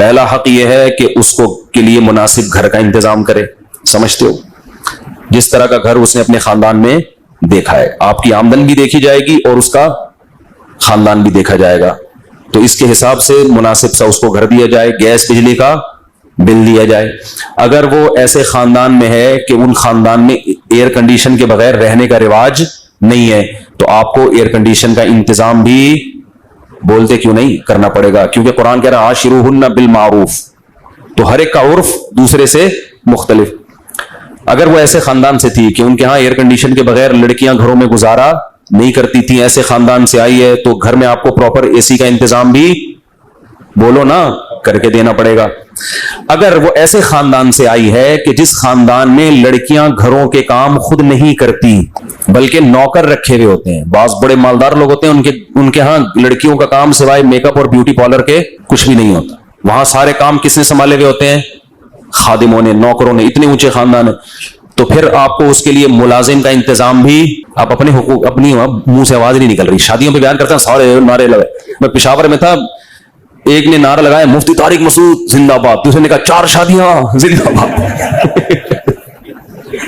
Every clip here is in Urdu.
پہلا حق یہ ہے کہ اس کو کے لیے مناسب گھر کا انتظام کرے. سمجھتے ہو؟ جس طرح کا گھر اس نے اپنے خاندان میں دیکھا ہے, آپ کی آمدن بھی دیکھی جائے گی اور اس کا خاندان بھی دیکھا جائے گا, تو اس کے حساب سے مناسب سا اس کو گھر دیا جائے, گیس بجلی کا بل دیا جائے. اگر وہ ایسے خاندان میں ہے کہ ان خاندان میں ایئر کنڈیشن کے بغیر رہنے کا رواج نہیں ہے, تو آپ کو ایئر کنڈیشن کا انتظام بھی بولتے کیوں نہیں کرنا پڑے گا, کیونکہ قرآن کہہ رہا عاشروہن بالمعروف, تو ہر ایک کا عرف دوسرے سے مختلف. اگر وہ ایسے خاندان سے تھی کہ ان کے ہاں ایئر کنڈیشن کے بغیر لڑکیاں گھروں میں گزارا نہیں کرتی تھیں, ایسے خاندان سے آئی ہے, تو گھر میں آپ کو پراپر اے سی کا انتظام بھی بولو نا کر کے دینا پڑے گا. اگر وہ ایسے خاندان سے آئی ہے کہ جس خاندان میں لڑکیاں گھروں کے کام خود نہیں کرتی بلکہ نوکر رکھے ہوئے ہوتے ہیں, بعض بڑے مالدار لوگ ہوتے ہیں ان کے ہاں لڑکیوں کا کام سوائے میک اپ اور بیوٹی پارلر کے کچھ بھی نہیں ہوتا, وہاں سارے کام کس نے سنبھالے ہوئے ہوتے ہیں؟ خادموں نے, نوکروں نے. اتنے اونچے خاندان ہیں, تو پھر آپ کو اس کے لیے ملازم کا انتظام بھی, آپ اپنے حقوق, اپنی منہ سے آواز نہیں نکل رہی, شادیوں پہ بیان کرتے ہیں سارے نعرے لگے. میں پشاور میں تھا, ایک نے نعرہ لگایا مفتی طارق مسعود زندہ باد, دوسرے نے کہا 4 شادیاں زندہ باد.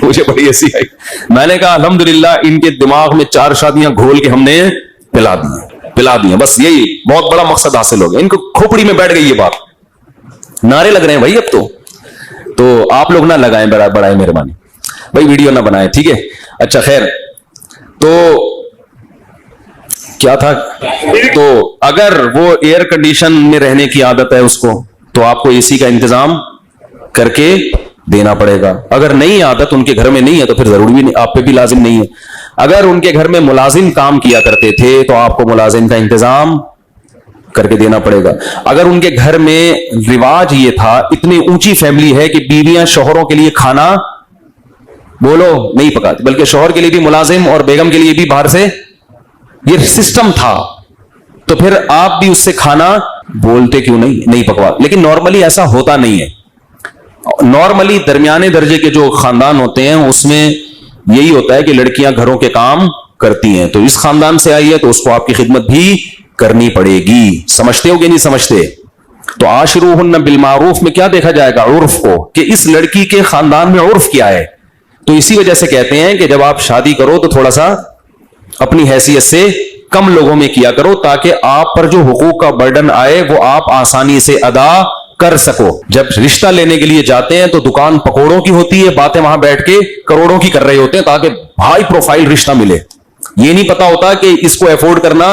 مجھے بڑی ایسی آئی, میں نے کہا الحمدللہ ان کے دماغ میں 4 شادیاں گھول کے ہم نے پلا دی, بس یہی بہت بڑا مقصد حاصل ہو گیا. ان کو کھوپڑی میں بیٹھ گئی یہ بات, نعرے لگ رہے ہیں بھائی اب تو آپ لوگ نہ لگائیں, بڑا مہربانی بھائی, ویڈیو نہ بنائیں, ٹھیک ہے. اچھا خیر, تو کیا تھا, تو اگر وہ ایئر کنڈیشن میں رہنے کی عادت ہے اس کو, تو آپ کو اے سی کا انتظام کر کے دینا پڑے گا. اگر نہیں عادت, ان کے گھر میں نہیں ہے, تو پھر ضروری بھی نہیں, آپ پہ بھی لازم نہیں ہے. اگر ان کے گھر میں ملازم کام کیا کرتے تھے تو آپ کو ملازم کا انتظام کر کے دینا پڑے گا. اگر ان کے گھر میں رواج یہ تھا, اتنی اونچی فیملی ہے کہ بیویاں شوہروں کے لیے کھانا بولو نہیں پکاتی, بلکہ شوہر کے لیے بھی ملازم اور بیگم کے لیے بھی باہر سے یہ سسٹم تھا, تو پھر آپ بھی اس سے کھانا بولتے کیوں نہیں پکوا. لیکن نارملی ایسا ہوتا نہیں ہے. نارملی درمیانے درجے کے جو خاندان ہوتے ہیں اس میں یہی ہوتا ہے کہ لڑکیاں گھروں کے کام کرتی ہیں, تو اس خاندان سے آئی ہے تو اس کو آپ کی خدمت بھی کرنی پڑے گی. سمجھتے ہو کہ نہیں سمجھتے؟ تو عاشروہن بالمعروف میں کیا دیکھا جائے گا؟ عرف کو, کہ اس لڑکی کے خاندان میں عرف کیا ہے. تو اسی وجہ سے کہتے ہیں کہ جب آپ شادی کرو تو تھوڑا سا اپنی حیثیت سے کم لوگوں میں کیا کرو, تاکہ آپ پر جو حقوق کا برڈن آئے وہ آپ آسانی سے ادا کر سکو. جب رشتہ لینے کے لیے جاتے ہیں تو دکان پکوڑوں کی ہوتی ہے, باتیں وہاں بیٹھ کے کروڑوں کی کر رہے ہوتے ہیں تاکہ ہائی پروفائل رشتہ ملے. یہ نہیں پتا ہوتا کہ اس کو افورڈ کرنا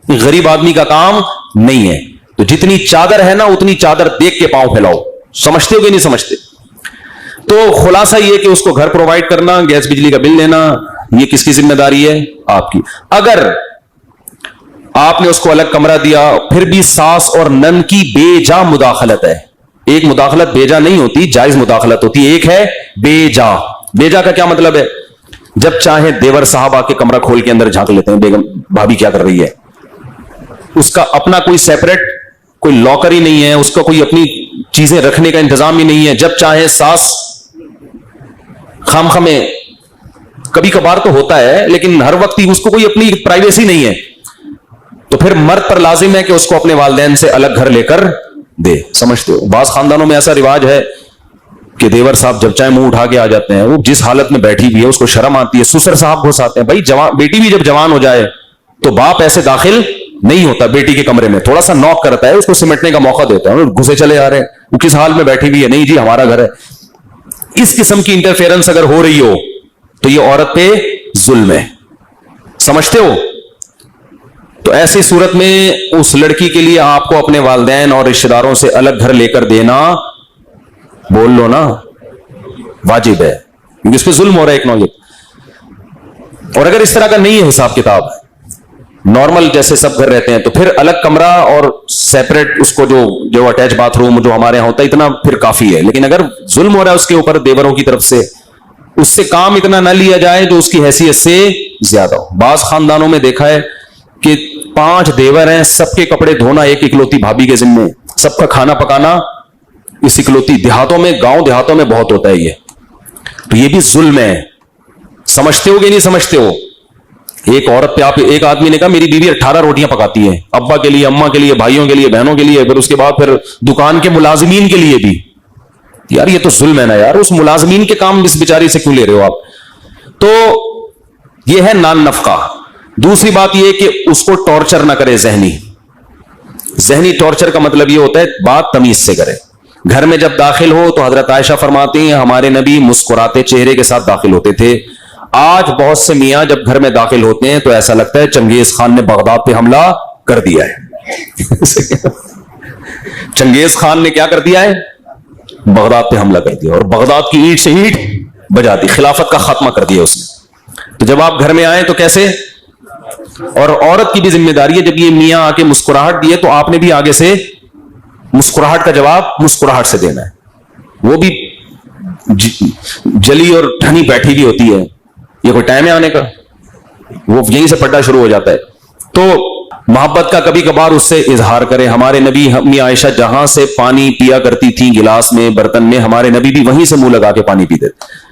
غریب آدمی کا کام نہیں ہے. تو جتنی چادر ہے نا اتنی چادر دیکھ کے پاؤں پھیلاؤ. سمجھتے ہو کہ نہیں سمجھتے؟ تو خلاصہ یہ کہ اس کو گھر پرووائڈ کرنا, گیس بجلی کا بل لینا, یہ کس کی ذمہ داری ہے؟ آپ کی. اگر آپ نے اس کو الگ کمرہ دیا, پھر بھی ساس اور نند کی بے جا مداخلت ہے. ایک مداخلت بے جا نہیں ہوتی, جائز مداخلت ہوتی ہے. ایک ہے بے جا. بے جا کا کیا مطلب ہے؟ جب چاہے دیور صاحب آ کے کمرہ کھول کے اندر جھانک لیتے ہیں, بیگم بھابھی کیا کر رہی ہے. اس کا اپنا کوئی سیپریٹ کوئی لاکر ہی نہیں ہے, اس کا کوئی اپنی چیزیں رکھنے کا انتظام ہی نہیں ہے. جب چاہے ساس خام میں, کبھی کبھار تو ہوتا ہے لیکن ہر وقت ہی اس کو کوئی اپنی پرائیویسی نہیں ہے, تو پھر مرد پر لازم ہے کہ اس کو اپنے والدین سے الگ گھر لے کر دے. سمجھتے ہو؟ بعض خاندانوں میں ایسا رواج ہے کہ دیور صاحب جب چاہے منہ اٹھا کے آ جاتے ہیں, وہ جس حالت میں بیٹھی بھی ہے اس کو شرم آتی ہے, سسر صاحب گھس آتے ہیں. بھائی بیٹی بھی جب جوان ہو جائے تو باپ ایسے داخل نہیں ہوتا بیٹی کے کمرے میں, تھوڑا سا نوک کرتا ہے, اس کو سمٹنے کا موقع دیتا ہے. گھسے چلے آ رہے ہیں, وہ کس حال میں بیٹھی ہوئی ہے, نہیں جی ہمارا گھر ہے. اس قسم کی انٹرفیئرنس اگر ہو رہی ہو تو یہ عورت پہ ظلم ہے. سمجھتے ہو؟ تو ایسی صورت میں اس لڑکی کے لیے آپ کو اپنے والدین اور رشتہ داروں سے الگ گھر لے کر دینا, بول لو نا, واجب ہے, کیونکہ اس پہ ظلم ہو رہا ہے ایک نوعیت. اور اگر اس طرح کا نہیں ہے حساب کتاب, نارمل جیسے سب گھر رہتے ہیں, تو پھر الگ کمرہ اور سیپریٹ اس کو جو اٹیچ باتھ روم جو ہمارے یہاں ہوتا ہے اتنا پھر کافی ہے. لیکن اگر ظلم ہو رہا ہے اس کے اوپر دیوروں کی طرف سے, اس سے کام اتنا نہ لیا جائے جو اس کی حیثیت سے زیادہ ہو. بعض خاندانوں میں دیکھا ہے کہ 5 دیور ہیں, سب کے کپڑے دھونا ایک اکلوتی بھابھی کے ذمے, سب کا کھانا پکانا اس اکلوتی. دیہاتوں میں, گاؤں دیہاتوں میں بہت ہوتا ہے یہ, تو یہ بھی ظلم ہے. سمجھتے ہو کہ نہیں سمجھتے ہو؟ ایک عورت پہ ایک آدمی نے کہا میری بیوی 18 روٹیاں پکاتی ہے، ابا کے لیے، اماں کے لیے، بھائیوں کے لیے، بہنوں کے لیے، پھر اس کے بعد پھر دکان کے ملازمین کے لیے بھی. یار یہ تو ظلم ہے نا یار، اس ملازمین کے کام اس بیچاری سے کیوں لے رہے ہو آپ؟ تو یہ ہے نان نفقہ. دوسری بات یہ کہ اس کو ٹارچر نہ کرے ذہنی ٹارچر کا مطلب یہ ہوتا ہے بات تمیز سے کرے. گھر میں جب داخل ہو تو حضرت عائشہ فرماتی ہیں ہمارے نبی مسکراتے چہرے کے ساتھ داخل ہوتے تھے. آج بہت سے میاں جب گھر میں داخل ہوتے ہیں تو ایسا لگتا ہے چنگیز خان نے بغداد پہ حملہ کر دیا ہے. چنگیز خان نے کیا کر دیا ہے؟ بغداد پہ حملہ کر دیا اور بغداد کی اینٹ سے اینٹ بجا دی، خلافت کا خاتمہ کر دیا اس نے. تو جب آپ گھر میں آئیں تو کیسے؟ اور عورت کی بھی ذمہ داری ہے، جب یہ میاں آ کے مسکراہٹ دیے تو آپ نے بھی آگے سے مسکراہٹ کا جواب مسکراہٹ سے دینا ہے. وہ بھی جلی اور ٹھنی بیٹھی بھی ہوتی ہے، یہ کوئی ٹائم ہے آنے کا؟ وہ یہیں سے پڑھنا شروع ہو جاتا ہے. تو محبت کا کبھی کبھار اس سے اظہار کرے. ہمارے نبی امی عائشہ جہاں سے پانی پیا کرتی تھی گلاس میں، برتن میں، ہمارے نبی بھی وہیں سے منہ لگا کے پانی پیتے تھے.